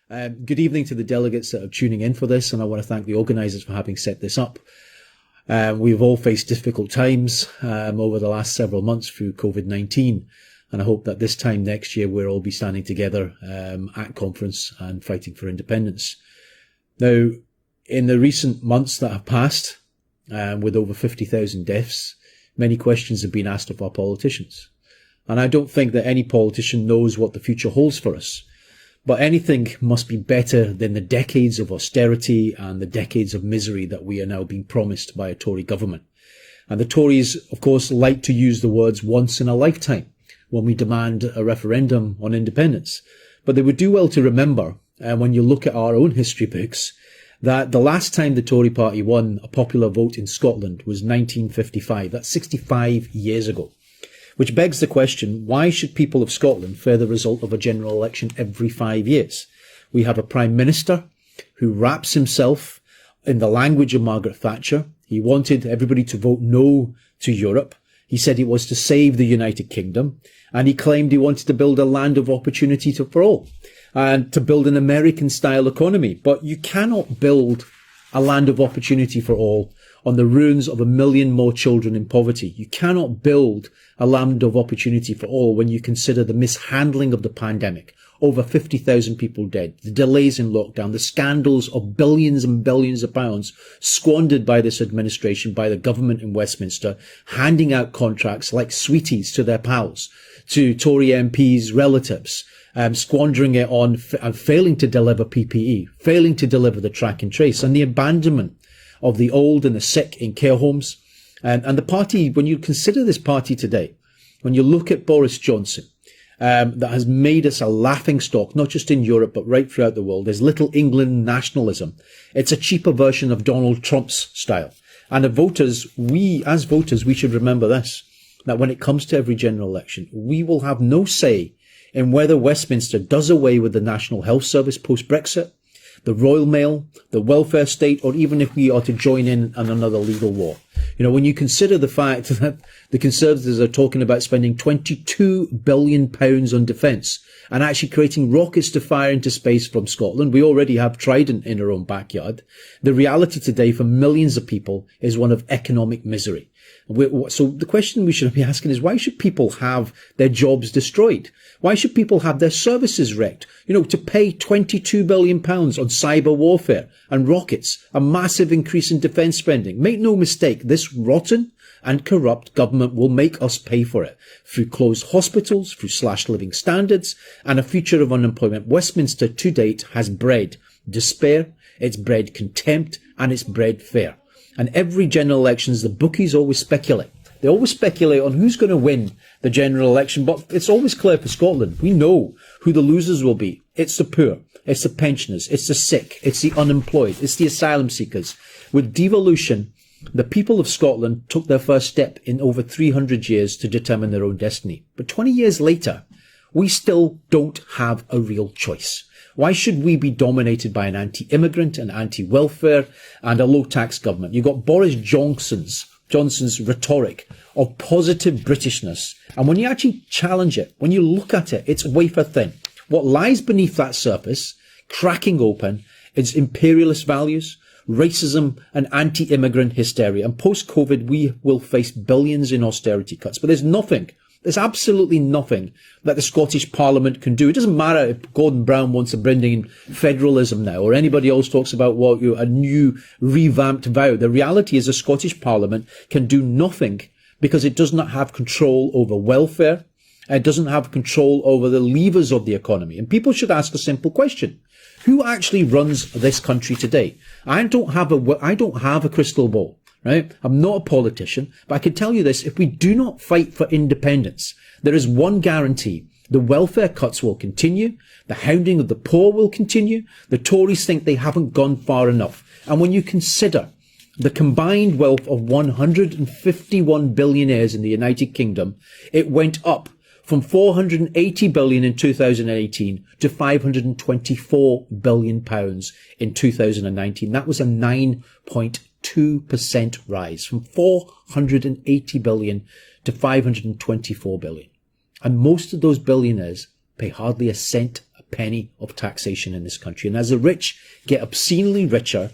Good evening to the delegates that are tuning in for this, and I want to thank the organisers for having set this up. We've all faced difficult times over the last several months through COVID-19, and I hope that this time next year we'll all be standing together at conference and fighting for independence. Now, in the recent months that have passed, with over 50,000 deaths, many questions have been asked of our politicians. And I don't think that any politician knows what the future holds for us. But anything must be better than the decades of austerity and the decades of misery that we are now being promised by a Tory government. And the Tories, of course, like to use the words once in a lifetime when we demand a referendum on independence. But they would do well to remember, when you look at our own history books, that the last time the Tory party won a popular vote in Scotland was 1955. That's 65 years ago. Which begs the question, why should people of Scotland fear the result of a general election every 5 years? We have a Prime Minister who wraps himself in the language of Margaret Thatcher. He wanted everybody to vote no to Europe. He said it was to save the United Kingdom. And he claimed he wanted to build a land of opportunity for all and to build an American-style economy. But you cannot build a land of opportunity for all on the ruins of 1 million more children in poverty. You cannot build a land of opportunity for all when you consider the mishandling of the pandemic. Over 50,000 people dead, the delays in lockdown, the scandals of billions and billions of pounds squandered by this administration, by the government in Westminster, handing out contracts like sweeties to their pals, to Tory MPs' relatives, squandering it on failing to deliver PPE, failing to deliver the track and trace, and the abandonment of the old and the sick in care homes. And the party, when you consider this party today, when you look at Boris Johnson, that has made us a laughing stock, not just in Europe, but right throughout the world. There's little England nationalism. It's a cheaper version of Donald Trump's style. And as voters, we should remember this, that when it comes to every general election, we will have no say in whether Westminster does away with the National Health Service post-Brexit, the Royal Mail, the welfare state, or even if we are to join in another legal war. You know, when you consider the fact that the Conservatives are talking about spending £22 billion on defence and actually creating rockets to fire into space from Scotland, we already have Trident in our own backyard. The reality today for millions of people is one of economic misery. So the question we should be asking is, why should people have their jobs destroyed? Why should people have their services wrecked? You know, to pay £22 billion on cyber warfare and rockets, a massive increase in defence spending. Make no mistake, this rotten and corrupt government will make us pay for it through closed hospitals, through slashed living standards, and a future of unemployment. Westminster to date has bred despair, it's bred contempt, and it's bred fear. And every general elections, the bookies always speculate. They always speculate on who's going to win the general election, but it's always clear for Scotland. We know who the losers will be. It's the poor, it's the pensioners, it's the sick, it's the unemployed, it's the asylum seekers. With devolution, the people of Scotland took their first step in over 300 years to determine their own destiny. But 20 years later, we still don't have a real choice. Why should we be dominated by an anti-immigrant, an anti-welfare, and a low-tax government? You've got Boris Johnson's rhetoric of positive Britishness. And when you actually challenge it, when you look at it, it's wafer thin. What lies beneath that surface, cracking open, is imperialist values, racism, and anti-immigrant hysteria. And post-COVID, we will face billions in austerity cuts. But there's absolutely nothing that the Scottish Parliament can do. It doesn't matter if Gordon Brown wants to bring in federalism now, or anybody else talks about a new revamped vow. The reality is the Scottish Parliament can do nothing because it does not have control over welfare. It doesn't have control over the levers of the economy. And people should ask a simple question. Who actually runs this country today? I don't have a crystal ball. Right? I'm not a politician, but I can tell you this, if we do not fight for independence, there is one guarantee. The welfare cuts will continue, the hounding of the poor will continue, the Tories think they haven't gone far enough. And when you consider the combined wealth of 151 billionaires in the United Kingdom, it went up from 480 billion in 2018 to 524 billion pounds in 2019. That was a 9.2% rise from 480 billion to 524 billion. And most of those billionaires pay hardly a cent, a penny of taxation in this country. And as the rich get obscenely richer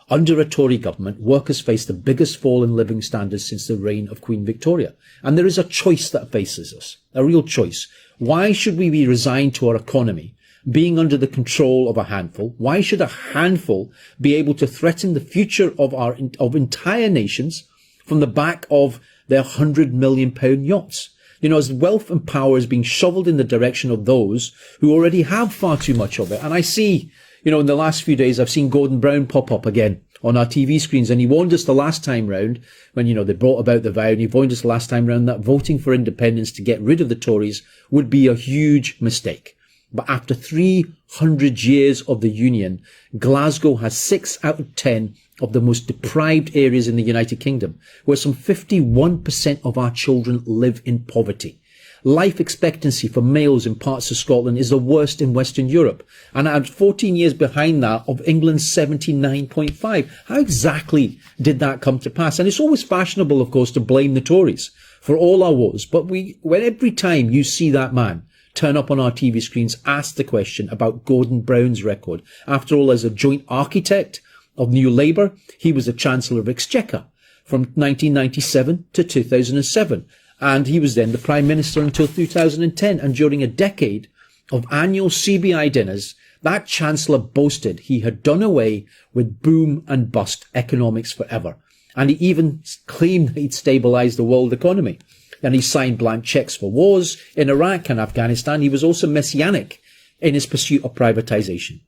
under a Tory government, workers face the biggest fall in living standards since the reign of Queen Victoria. And there is a choice that faces us, a real choice. Why should we be resigned to our economy being under the control of a handful? Why should a handful be able to threaten the future of entire nations from the back of their £100 million yachts? You know, as wealth and power is being shoveled in the direction of those who already have far too much of it. And I see, you know, in the last few days, I've seen Gordon Brown pop up again on our TV screens. And he warned us the last time round when, you know, they brought about the vow, and he warned us the last time round that voting for independence to get rid of the Tories would be a huge mistake. But after 300 years of the Union, Glasgow has 6 out of 10 of the most deprived areas in the United Kingdom, where some 51% of our children live in poverty. Life expectancy for males in parts of Scotland is the worst in Western Europe, and at 14 years behind that of England's 79.5. How exactly did that come to pass? And it's always fashionable, of course, to blame the Tories for all our woes, but when every time you see that man turn up on our TV screens, ask the question about Gordon Brown's record. After all, as a joint architect of New Labour, he was the Chancellor of Exchequer from 1997 to 2007. And he was then the Prime Minister until 2010. And during a decade of annual CBI dinners, that Chancellor boasted he had done away with boom and bust economics forever. And he even claimed that he'd stabilised the world economy. And he signed blank cheques for wars in Iraq and Afghanistan. He was also messianic in his pursuit of privatisation.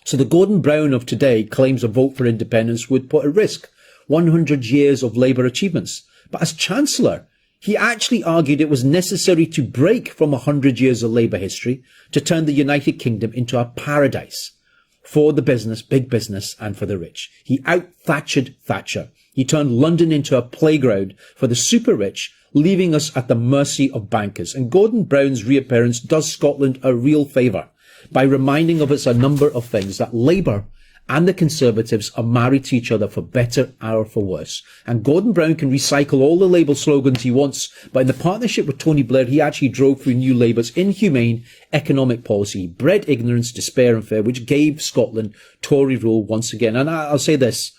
So the Gordon Brown of today claims a vote for independence would put at risk 100 years of Labour achievements. But as Chancellor, he actually argued it was necessary to break from 100 years of Labour history to turn the United Kingdom into a paradise for the business, big business, and for the rich. He out-Thatchered Thatcher. He turned London into a playground for the super rich, leaving us at the mercy of bankers. And Gordon Brown's reappearance does Scotland a real favour by reminding of us a number of things, that Labour and the Conservatives are married to each other for better or for worse. And Gordon Brown can recycle all the Labour slogans he wants, but in the partnership with Tony Blair, he actually drove through New Labour's inhumane economic policy. He bred ignorance, despair and fear, which gave Scotland Tory rule once again. And I'll say this,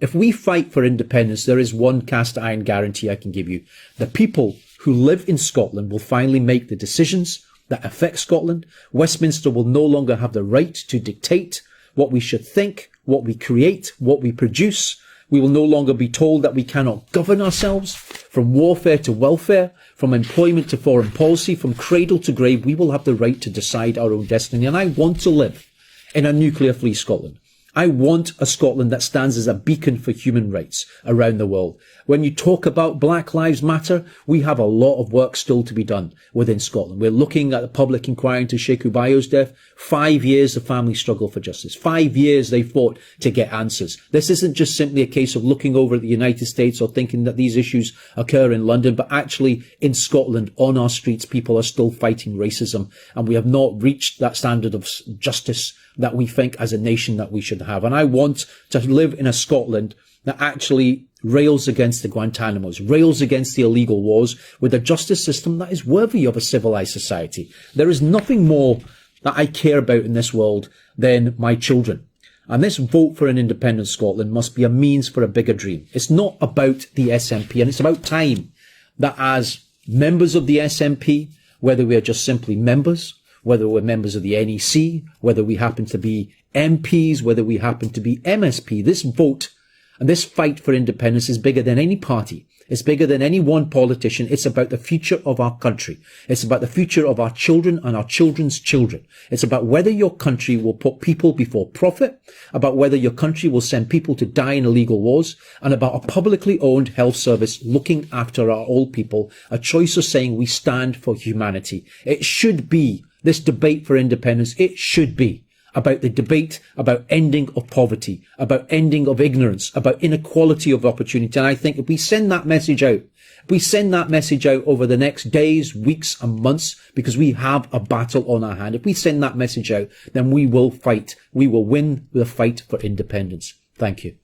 if we fight for independence, there is one cast iron guarantee I can give you. The people who live in Scotland will finally make the decisions that affect Scotland. Westminster will no longer have the right to dictate what we should think, what we create, what we produce. We will no longer be told that we cannot govern ourselves. From warfare to welfare, from employment to foreign policy, from cradle to grave, we will have the right to decide our own destiny. And I want to live in a nuclear-free Scotland. I want a Scotland that stands as a beacon for human rights around the world. When you talk about Black Lives Matter, we have a lot of work still to be done within Scotland. We're looking at the public inquiry into Sheikh Ubayo's death. 5 years the family struggle for justice. 5 years they fought to get answers. This isn't just simply a case of looking over at the United States or thinking that these issues occur in London, but actually in Scotland, on our streets, people are still fighting racism, and we have not reached that standard of justice that we think as a nation that we should have. And I want to live in a Scotland that actually rails against the Guantanamos, rails against the illegal wars, with a justice system that is worthy of a civilized society. There is nothing more that I care about in this world than my children. And this vote for an independent Scotland must be a means for a bigger dream. It's not about the SNP, and it's about time that as members of the SNP, whether we are just simply members, whether we're members of the NEC, whether we happen to be MPs, whether we happen to be MSP, this vote and this fight for independence is bigger than any party. It's bigger than any one politician. It's about the future of our country. It's about the future of our children and our children's children. It's about whether your country will put people before profit, about whether your country will send people to die in illegal wars, and about a publicly owned health service looking after our old people, a choice of saying we stand for humanity. It should be, this debate for independence, it should be about the debate about ending of poverty, about ending of ignorance, about inequality of opportunity. And I think if we send that message out, over the next days, weeks and months, because we have a battle on our hand, if we send that message out, then we will fight. We will win the fight for independence. Thank you.